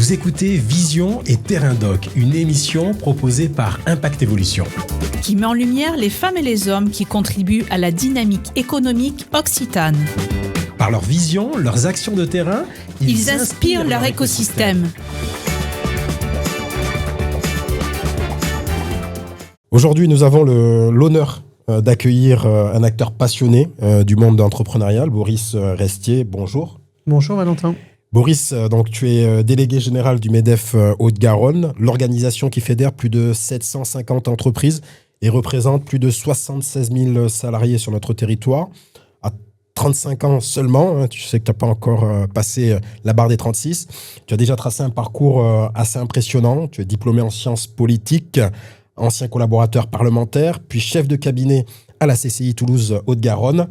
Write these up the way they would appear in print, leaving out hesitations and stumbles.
Vous écoutez Vision et Terrain Doc, une émission proposée par Impact Evolution, qui met en lumière les femmes et les hommes qui contribuent à la dynamique économique occitane. Par leur vision, leurs actions de terrain, ils inspirent leur écosystème. Aujourd'hui, nous avons l'honneur d'accueillir un acteur passionné du monde entrepreneurial, Boris Restier. Bonjour. Bonjour Valentin. Boris, donc tu es délégué général du MEDEF Haute-Garonne, l'organisation qui fédère plus de 750 entreprises et représente plus de 76 000 salariés sur notre territoire. À 35 ans seulement, tu sais que tu n'as pas encore passé la barre des 36. Tu as déjà tracé un parcours assez impressionnant. Tu es diplômé en sciences politiques, ancien collaborateur parlementaire, puis chef de cabinet à la CCI Toulouse Haute-Garonne.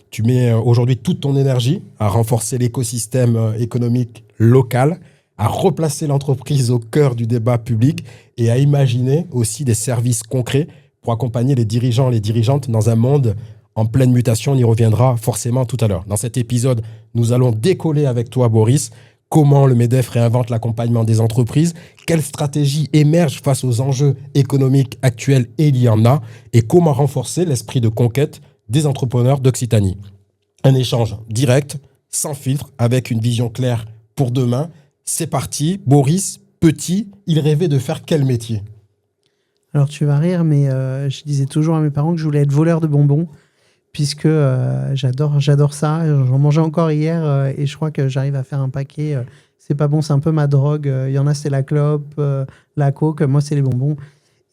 Tu mets aujourd'hui toute ton énergie à renforcer l'écosystème économique local, à replacer l'entreprise au cœur du débat public et à imaginer aussi des services concrets pour accompagner les dirigeants et les dirigeantes dans un monde en pleine mutation. On y reviendra forcément tout à l'heure. Dans cet épisode, nous allons décoller avec toi, Boris, comment le MEDEF réinvente l'accompagnement des entreprises, quelles stratégies émergent face aux enjeux économiques actuels, et il y en a, et comment renforcer l'esprit de conquête des entrepreneurs d'Occitanie. Un échange direct, sans filtre, avec une vision claire pour demain. C'est parti. Boris, petit, il rêvait de faire quel métier ? Alors tu vas rire, mais je disais toujours à mes parents que je voulais être voleur de bonbons, puisque j'adore ça. J'en mangeais encore hier et je crois que j'arrive à faire un paquet. C'est pas bon, c'est un peu ma drogue. Il y en a, c'est la clope, la coke. Moi, c'est les bonbons.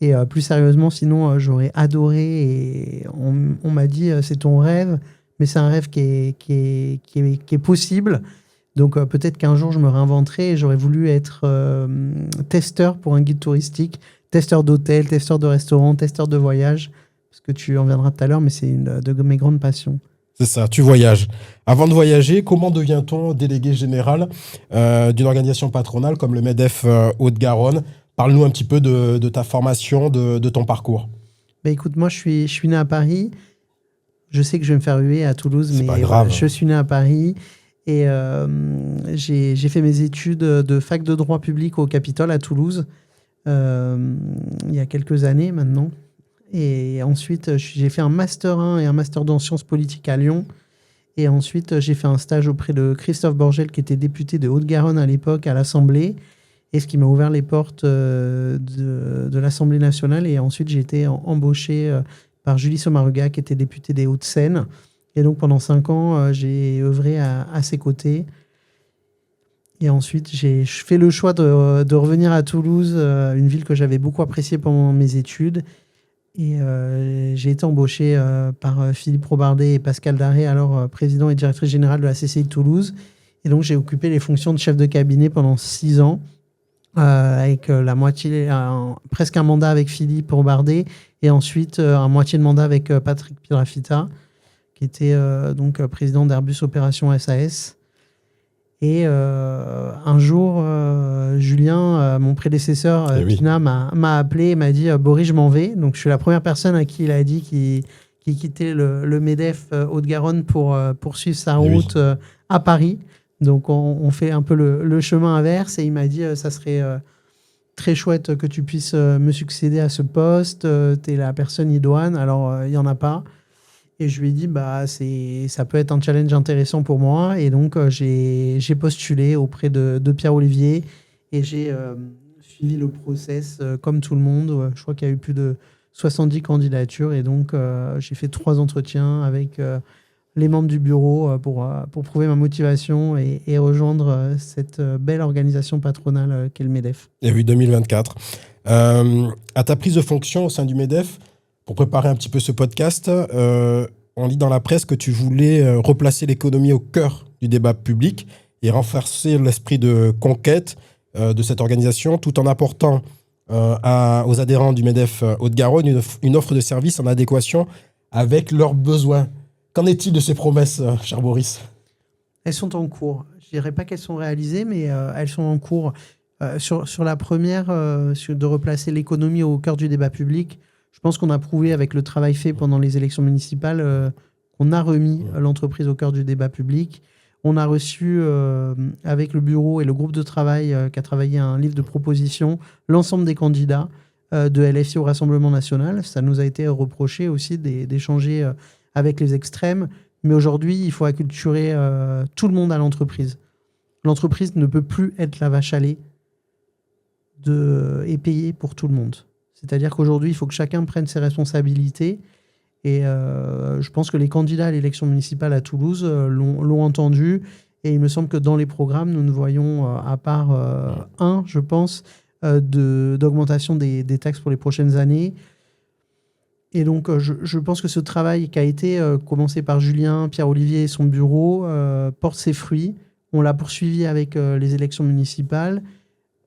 Et plus sérieusement, sinon, j'aurais adoré. Et on m'a dit, c'est ton rêve, mais c'est un rêve qui est possible. Donc peut-être qu'un jour, je me réinventerai et j'aurais voulu être testeur pour un guide touristique, testeur d'hôtel, testeur de restaurant, testeur de voyage. Parce que tu en viendras tout à l'heure, mais c'est une de mes grandes passions. C'est ça, tu voyages. Avant de voyager, comment devient-on délégué général d'une organisation patronale comme le MEDEF Haute-Garonne ? Parle-nous un petit peu de ta formation, de ton parcours. Écoute, moi, je suis né à Paris. Je sais que je vais me faire huer à Toulouse, c'est mais pas grave. Je suis né à Paris. Et j'ai fait mes études de fac de droit public au Capitole à Toulouse, il y a quelques années maintenant. Et ensuite, j'ai fait un Master 1 et un Master 2 en sciences politiques à Lyon. Et ensuite, j'ai fait un stage auprès de Christophe Borgel, qui était député de Haute-Garonne à l'époque à l'Assemblée. Et ce qui m'a ouvert les portes de l'Assemblée nationale. Et ensuite, j'ai été embauché par Julie Sommaruga, qui était députée des Hauts-de-Seine. Et donc, pendant 5 ans, j'ai œuvré à ses côtés. Et ensuite, je fais le choix de revenir à Toulouse, une ville que j'avais beaucoup appréciée pendant mes études. Et j'ai été embauché par Philippe Robardet et Pascal Daré, alors président et directrice générale de la CCI de Toulouse. Et donc, j'ai occupé les fonctions de chef de cabinet pendant 6 ans, avec la moitié, presque un mandat avec Philippe Robardet, et ensuite un moitié de mandat avec Patrick Piedrafita, qui était donc président d'Airbus Opération SAS. Et un jour, Julien, mon prédécesseur, Pina, m'a appelé et m'a dit « Boris, je m'en vais ». Donc, je suis la première personne à qui il a dit qu'il quittait le MEDEF Haute-Garonne pour poursuivre sa route à Paris. Donc, on fait un peu le chemin inverse. Et il m'a dit « Ça serait très chouette que tu puisses me succéder à ce poste. Tu es la personne idoine. Alors, il n'y en a pas ». Et je lui ai dit, ça peut être un challenge intéressant pour moi. Et donc, j'ai postulé auprès de Pierre Olivier et j'ai suivi le process comme tout le monde. Je crois qu'il y a eu plus de 70 candidatures. Et donc, j'ai fait 3 entretiens avec les membres du bureau pour prouver ma motivation et rejoindre cette belle organisation patronale qu'est le MEDEF. Et oui, 2024. À ta prise de fonction au sein du MEDEF, pour préparer un petit peu ce podcast, on lit dans la presse que tu voulais replacer l'économie au cœur du débat public et renforcer l'esprit de conquête de cette organisation, tout en apportant aux adhérents du MEDEF Haute-Garonne une offre de service en adéquation avec leurs besoins. Qu'en est-il de ces promesses, cher Boris ? Elles sont en cours. Je ne dirais pas qu'elles sont réalisées, mais elles sont en cours. Sur la première, de replacer l'économie au cœur du débat public, je pense qu'on a prouvé avec le travail fait pendant les élections municipales qu'on a remis l'entreprise au cœur du débat public. On a reçu, avec le bureau et le groupe de travail qui a travaillé un livre de propositions, l'ensemble des candidats de LFI au Rassemblement national. Ça nous a été reproché aussi d'échanger avec les extrêmes. Mais aujourd'hui, il faut acculturer tout le monde à l'entreprise. L'entreprise ne peut plus être la vache à lait et payer pour tout le monde. C'est-à-dire qu'aujourd'hui, il faut que chacun prenne ses responsabilités. Et je pense que les candidats à l'élection municipale à Toulouse l'ont entendu. Et il me semble que dans les programmes, nous ne voyons, à part je pense, d'augmentation des taxes pour les prochaines années. Et donc, je pense que ce travail qui a été commencé par Julien, Pierre-Olivier et son bureau porte ses fruits. On l'a poursuivi avec les élections municipales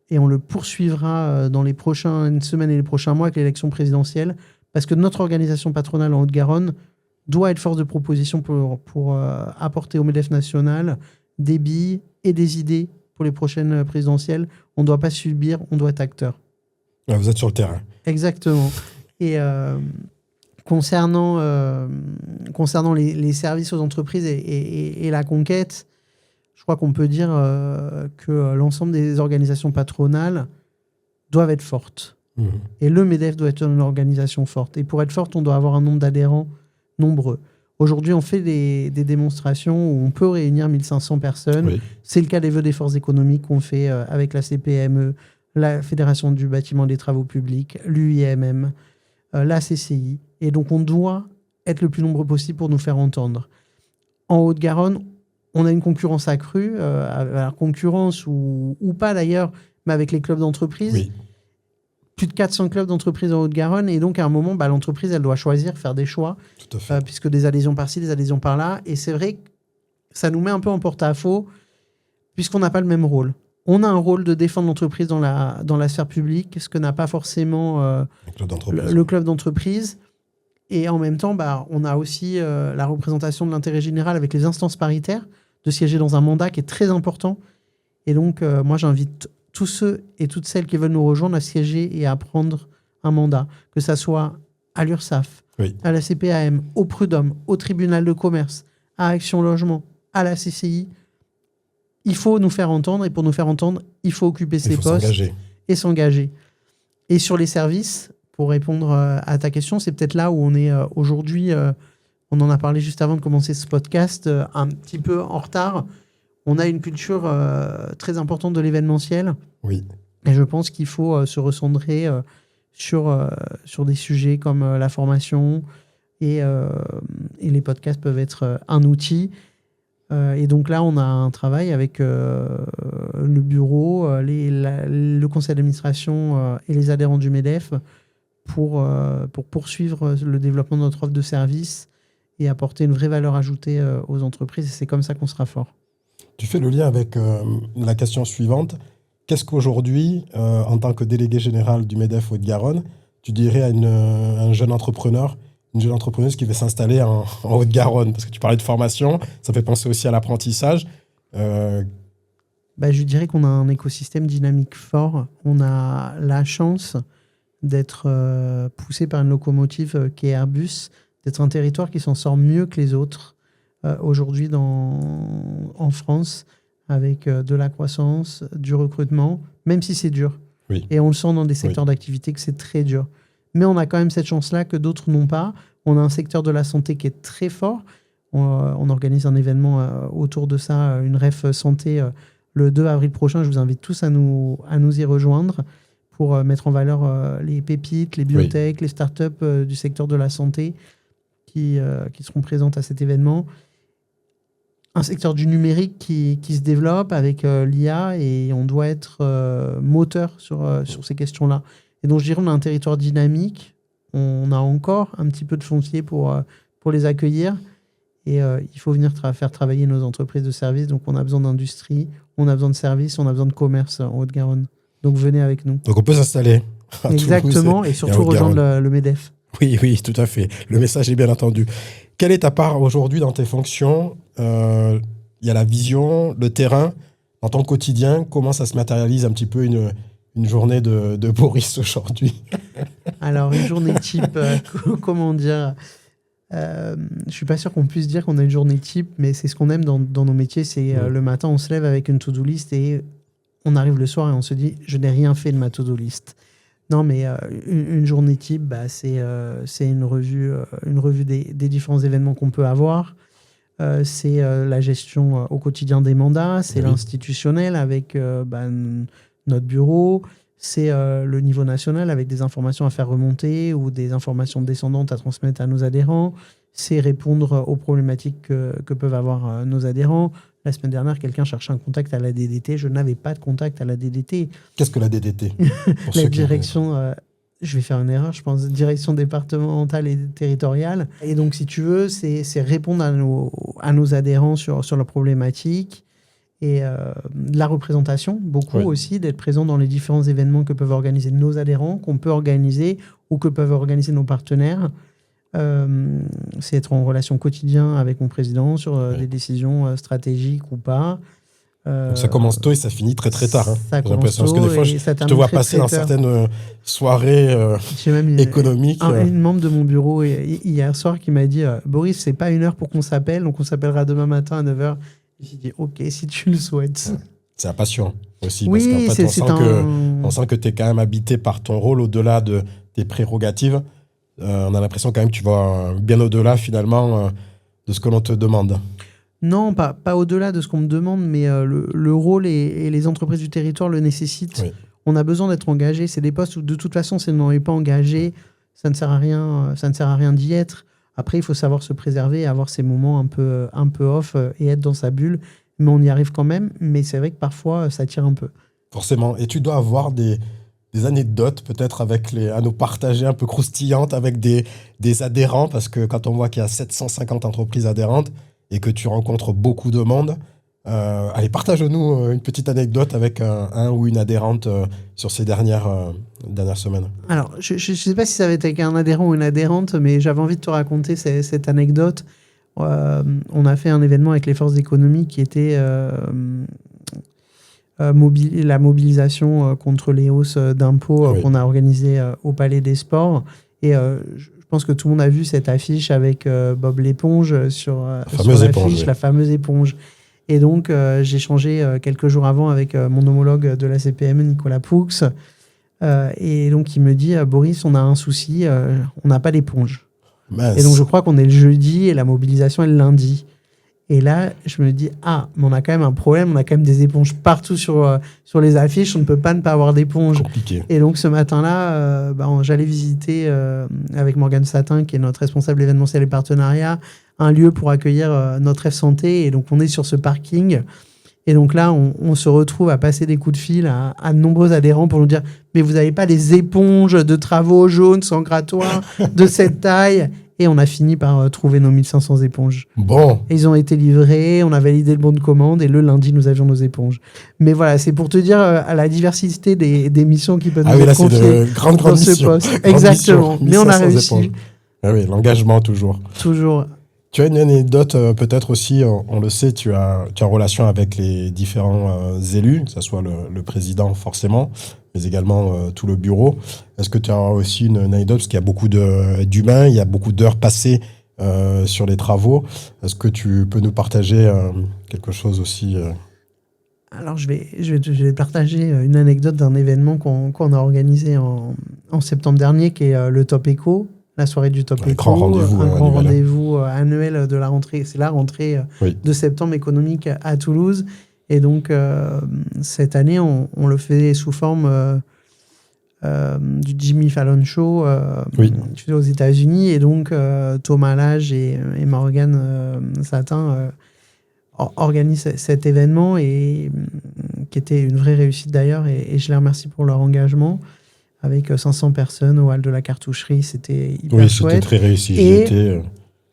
et on le poursuivra dans les prochaines semaines et les prochains mois avec l'élection présidentielle parce que notre organisation patronale en Haute-Garonne doit être force de proposition pour apporter au MEDEF national des billes et des idées pour les prochaines présidentielles. On ne doit pas subir, on doit être acteur. Vous êtes sur le terrain. Exactement. Et concernant les services aux entreprises et la conquête, je crois qu'on peut dire que l'ensemble des organisations patronales doivent être fortes. Mmh. Et le MEDEF doit être une organisation forte. Et pour être forte, on doit avoir un nombre d'adhérents nombreux. Aujourd'hui, on fait des démonstrations où on peut réunir 1500 personnes. Oui. C'est le cas des vœux des forces économiques qu'on fait avec la CPME, la Fédération du bâtiment et des travaux publics, l'UIMM, la CCI. Et donc, on doit être le plus nombreux possible pour nous faire entendre. En Haute-Garonne, on a une concurrence accrue, alors concurrence ou pas d'ailleurs, mais avec les clubs d'entreprise. Oui. Plus de 400 clubs d'entreprise en Haute-Garonne. Et donc, à un moment, l'entreprise, elle doit choisir, faire des choix. Tout à fait. Puisque des adhésions par-ci, des adhésions par-là. Et c'est vrai que ça nous met un peu en porte-à-faux, puisqu'on n'a pas le même rôle. On a un rôle de défendre l'entreprise dans la sphère publique, ce que n'a pas forcément le club d'entreprise. Et en même temps, on a aussi la représentation de l'intérêt général avec les instances paritaires, de siéger dans un mandat qui est très important. Et donc, moi, j'invite tous ceux et toutes celles qui veulent nous rejoindre à siéger et à prendre un mandat, que ça soit à l'URSSAF, oui, à la CPAM, au Prud'homme, au tribunal de commerce, à Action Logement, à la CCI. Il faut nous faire entendre, et pour nous faire entendre, il faut occuper ces postes et s'engager. Et sur les services, pour répondre à ta question, c'est peut-être là où on est aujourd'hui, on en a parlé juste avant de commencer ce podcast, un petit peu en retard. On a une culture très importante de l'événementiel. Oui. Et je pense qu'il faut se recentrer sur des sujets comme la formation et les podcasts peuvent être un outil. Et donc là, on a un travail avec le bureau, le conseil d'administration et les adhérents du MEDEF pour poursuivre le développement de notre offre de service et apporter une vraie valeur ajoutée aux entreprises. Et c'est comme ça qu'on sera fort. Tu fais le lien avec la question suivante. Qu'est-ce qu'aujourd'hui, en tant que délégué général du MEDEF Haute-Garonne, tu dirais à un jeune entrepreneur, une jeune entrepreneuse qui veut s'installer en Haute-Garonne? Parce que tu parlais de formation, ça fait penser aussi à l'apprentissage. Je dirais qu'on a un écosystème dynamique fort. On a la chance d'être poussé par une locomotive qui est Airbus, d'être un territoire qui s'en sort mieux que les autres aujourd'hui en France, avec de la croissance, du recrutement, même si c'est dur. Oui. Et on le sent dans des secteurs d'activité que c'est très dur. Mais on a quand même cette chance-là que d'autres n'ont pas. On a un secteur de la santé qui est très fort. On organise un événement autour de ça, une REF santé, le 2 avril prochain. Je vous invite tous à nous y rejoindre pour mettre en valeur les pépites, les biotech, les startups du secteur de la santé qui seront présentes à cet événement. Un secteur du numérique qui se développe avec l'IA et on doit être moteur sur ces questions-là. Et donc, je dirais qu'on a un territoire dynamique. On a encore un petit peu de foncier pour les accueillir. Et il faut venir faire travailler nos entreprises de services. Donc, on a besoin d'industrie, on a besoin de services, on a besoin de commerce en Haute-Garonne. Donc, venez avec nous. Donc, on peut s'installer. Exactement, et surtout rejoindre le MEDEF. Oui, tout à fait. Le message est bien entendu. Quelle est ta part aujourd'hui dans tes fonctions? Il y a la vision, le terrain. Dans ton quotidien, comment ça se matérialise un petit peu une journée de Boris aujourd'hui? Alors, une journée type, comment dire? Je suis pas sûr qu'on puisse dire qu'on a une journée type, mais c'est ce qu'on aime dans nos métiers. C'est le matin, on se lève avec une to-do list et on arrive le soir et on se dit « je n'ai rien fait de ma to-do list ». Non, mais une journée type, c'est une revue des différents événements qu'on peut avoir. C'est la gestion au quotidien des mandats, c'est l'institutionnel avec notre bureau, c'est le niveau national avec des informations à faire remonter ou des informations descendantes à transmettre à nos adhérents, c'est répondre aux problématiques que peuvent avoir nos adhérents. La semaine dernière, quelqu'un cherchait un contact à la DDT. Je n'avais pas de contact à la DDT. Qu'est-ce que la DDT? La direction, je vais faire une erreur, je pense, direction départementale et territoriale. Et donc, si tu veux, c'est répondre à nos adhérents sur leurs problématiques et de la représentation, beaucoup aussi, d'être présent dans les différents événements que peuvent organiser nos adhérents, qu'on peut organiser ou que peuvent organiser nos partenaires. C'est être en relation quotidienne avec mon président sur des décisions stratégiques ou pas. Donc ça commence tôt et ça finit très très tard. Ça commence tôt, parce que des fois, je te vois passer dans certaines soirées économiques. Une membre de mon bureau hier soir qui m'a dit Boris, c'est pas 1 heure pour qu'on s'appelle, donc on s'appellera demain matin à 9h. J'ai dit ok, si tu le souhaites. C'est la passion aussi. Oui, parce qu'en fait, on sent que tu es quand même habité par ton rôle au-delà de tes prérogatives. On a l'impression quand même que tu vas bien au-delà finalement de ce que l'on te demande. Non, pas au-delà de ce qu'on me demande, mais le rôle et les entreprises du territoire le nécessitent. Oui. On a besoin d'être engagé. C'est des postes où de toute façon, si on n'est pas engagé, ça ne sert à rien d'y être. Après, il faut savoir se préserver, avoir ces moments un peu off et être dans sa bulle. Mais on y arrive quand même. Mais c'est vrai que parfois, ça tire un peu. Forcément. Et tu dois avoir des anecdotes peut-être à nous partager un peu croustillantes avec des adhérents, parce que quand on voit qu'il y a 750 entreprises adhérentes et que tu rencontres beaucoup de monde, allez, partage-nous une petite anecdote avec un ou une adhérente sur ces dernières semaines. Alors, je ne sais pas si ça va être avec un adhérent ou une adhérente, mais j'avais envie de te raconter cette anecdote. On a fait un événement avec les forces économiques qui était la mobilisation contre les hausses d'impôts qu'on a organisé au Palais des Sports. Et je pense que tout le monde a vu cette affiche avec Bob l'éponge sur l'affiche, la fameuse éponge. Et donc, j'ai échangé quelques jours avant avec mon homologue de la CPM, Nicolas Poux. Et donc, il me dit Boris, on a un souci, on n'a pas d'éponge. Et donc, je crois qu'on est le jeudi et la mobilisation est le lundi. Et là, je me dis, mais on a quand même un problème, on a quand même des éponges partout sur les affiches, on ne peut pas ne pas avoir d'éponge. Compliqué. Et donc, ce matin-là, j'allais visiter avec Morgane Satin, qui est notre responsable événementiel et partenariat, un lieu pour accueillir notre F-Santé. Et donc, on est sur ce parking. Et donc là, on se retrouve à passer des coups de fil à de nombreux adhérents pour nous dire « Mais vous n'avez pas des éponges de travaux jaunes sans grattoir de cette taille ?» Et on a fini par trouver nos 1500 éponges. Bon. Et ils ont été livrés, on a validé le bon de commande et le lundi, nous avions nos éponges. Mais voilà, c'est pour te dire à la diversité des missions qui peuvent nous être confiées dans ce poste. Exactement. Mais on a réussi. Éponges. Ah oui, l'engagement toujours. Toujours. Tu as une anecdote peut-être aussi, on le sait, tu as en relation avec les différents élus, que ce soit le président forcément, mais également tout le bureau. Est-ce que tu as aussi une anecdote, parce qu'il y a beaucoup d'humains, il y a beaucoup d'heures passées sur les travaux. Est-ce que tu peux nous partager quelque chose aussi Alors, je vais partager une anecdote d'un événement qu'on a organisé en septembre dernier, qui est le Top Eco. La soirée du Top Eco, un grand rendez-vous annuel de la rentrée. C'est la rentrée de septembre économique à Toulouse. Et donc, cette année, on le fait sous forme du Jimmy Fallon Show aux États-Unis. Et donc, Thomas Lage et Morgane Satin organisent cet événement qui était une vraie réussite d'ailleurs. Et je les remercie pour leur engagement. Avec 500 personnes au hall de la cartoucherie, c'était hyper chouette. C'était très réussi.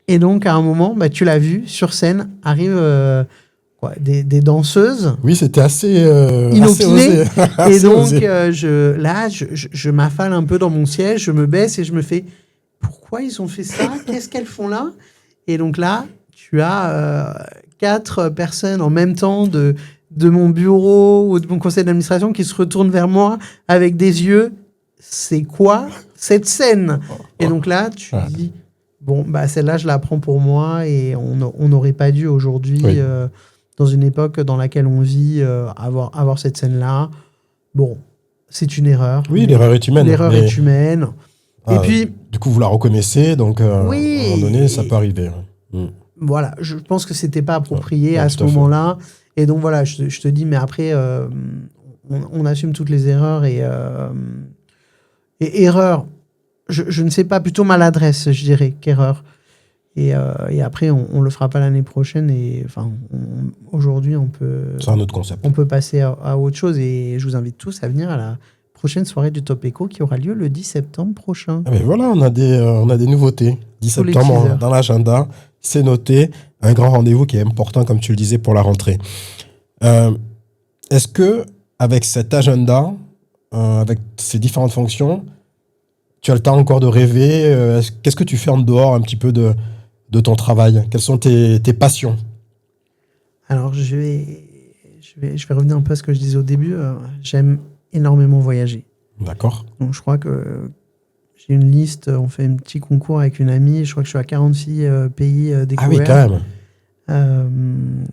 Et donc, à un moment, tu l'as vu, sur scène, arrivent des danseuses. Oui, c'était assez inopinées. Assez et donc, osé. je m'affale un peu dans mon siège, je me baisse et je me fais « Pourquoi ils ont fait ça? Qu'est-ce qu'elles font là ?» Et donc là, tu as 4 personnes en même temps de mon bureau ou de mon conseil d'administration qui se retournent vers moi avec des yeux. C'est quoi cette scène? Et donc là, tu dis, Bon, bah celle-là, je la prends pour moi et on n'aurait pas dû aujourd'hui, Oui. dans une époque dans laquelle on vit, avoir cette scène-là. Bon, c'est une erreur. Oui, l'erreur est humaine. L'erreur mais- est humaine. Et puis, Du coup, vous la reconnaissez, donc Oui, à un moment donné, ça et- peut arriver. Mm. voilà, je pense que c'était pas approprié Ouais, à tout ce à fait. moment-là. Et donc voilà, je te dis, mais après, on assume toutes les erreurs et erreur, je ne sais pas, plutôt maladresse, je dirais, qu'erreur. Et après, on le fera pas l'année prochaine. Et enfin, aujourd'hui, on C'est un autre concept. peut passer à autre chose. Et je vous invite tous à venir à la prochaine soirée du Top Echo qui aura lieu le 10 septembre prochain. Ah, mais voilà, on a des nouveautés. 10 Tous les septembre teasers. dans l'agenda, c'est noté. Un grand rendez-vous qui est important, comme tu le disais, pour la rentrée. Est-ce que, avec cet agenda, avec ces différentes fonctions, tu as le temps encore de rêver qu'est-ce que tu fais en dehors un petit peu de ton travail? Quelles sont tes passions? Alors, je vais revenir un peu à ce que je disais au début. J'aime énormément voyager. D'accord. Donc, je crois que j'ai une liste. On fait un petit concours avec une amie. Je crois que je suis à 46 pays Ah découverts. oui, quand même.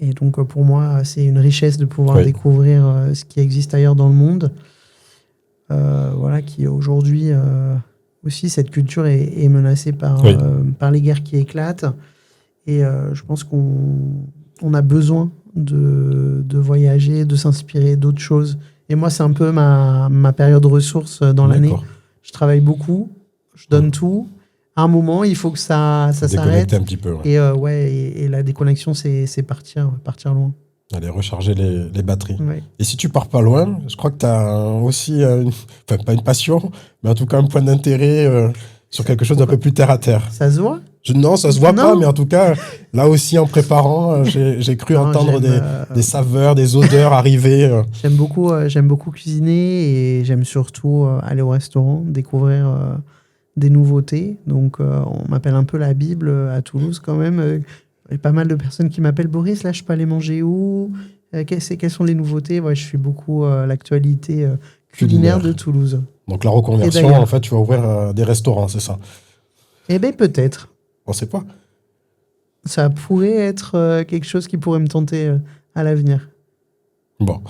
Et donc, pour moi, c'est une richesse de pouvoir Oui. découvrir ce qui existe ailleurs dans le monde. Voilà, qui aujourd'hui aussi, cette culture est menacée par, Oui. par les guerres qui éclatent. Et je pense qu'on a besoin de voyager, de s'inspirer d'autres choses. Et moi, c'est un peu ma période ressource dans l'année. D'accord. Je travaille beaucoup, je donne tout. À un moment, il faut que ça s'arrête. Déconnecter un petit peu. Ouais. Et la déconnexion, c'est partir loin. Aller recharger les batteries. Ouais. Et si tu pars pas loin, je crois que tu as aussi, enfin pas une passion, mais en tout cas un point d'intérêt sur quelque chose d'un peu plus terre à terre. Ça se voit? Non, ça se voit Non. pas, mais en tout cas, là aussi en préparant, j'ai cru Non, entendre j'aime, des saveurs, des odeurs arriver. J'aime beaucoup cuisiner et j'aime surtout aller au restaurant, découvrir des nouveautés. Donc, on m'appelle un peu la Bible à Toulouse quand même. Il y a pas mal de personnes qui m'appellent Boris. Là, je peux aller manger où? Quelles sont les nouveautés? Ouais, je suis beaucoup l'actualité culinaire de Toulouse. Donc la Et reconversion, d'ailleurs. en fait, tu vas ouvrir des restaurants, c'est ça? Eh bien, peut-être. On sait pas. Ça pourrait être quelque chose qui pourrait me tenter à l'avenir. Bon.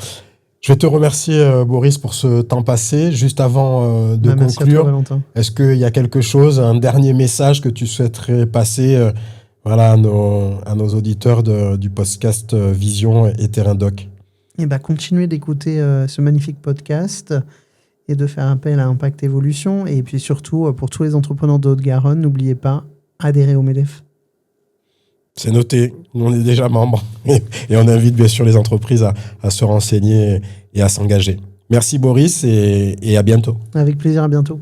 Je vais te remercier, Boris, pour ce temps passé. Juste avant de Merci à toi, conclure, Valentin. est-ce qu'il y a quelque chose, un dernier message que tu souhaiterais passer à nos auditeurs du podcast Vision et Terrain Doc? Eh ben, continuez d'écouter ce magnifique podcast et de faire appel à Impact Évolution. Et puis surtout, pour tous les entrepreneurs de Haute-Garonne, n'oubliez pas, adhérez au MEDEF. C'est noté, nous on est déjà membres et on invite bien sûr les entreprises à se renseigner et à s'engager. Merci Boris et à bientôt. Avec plaisir, à bientôt.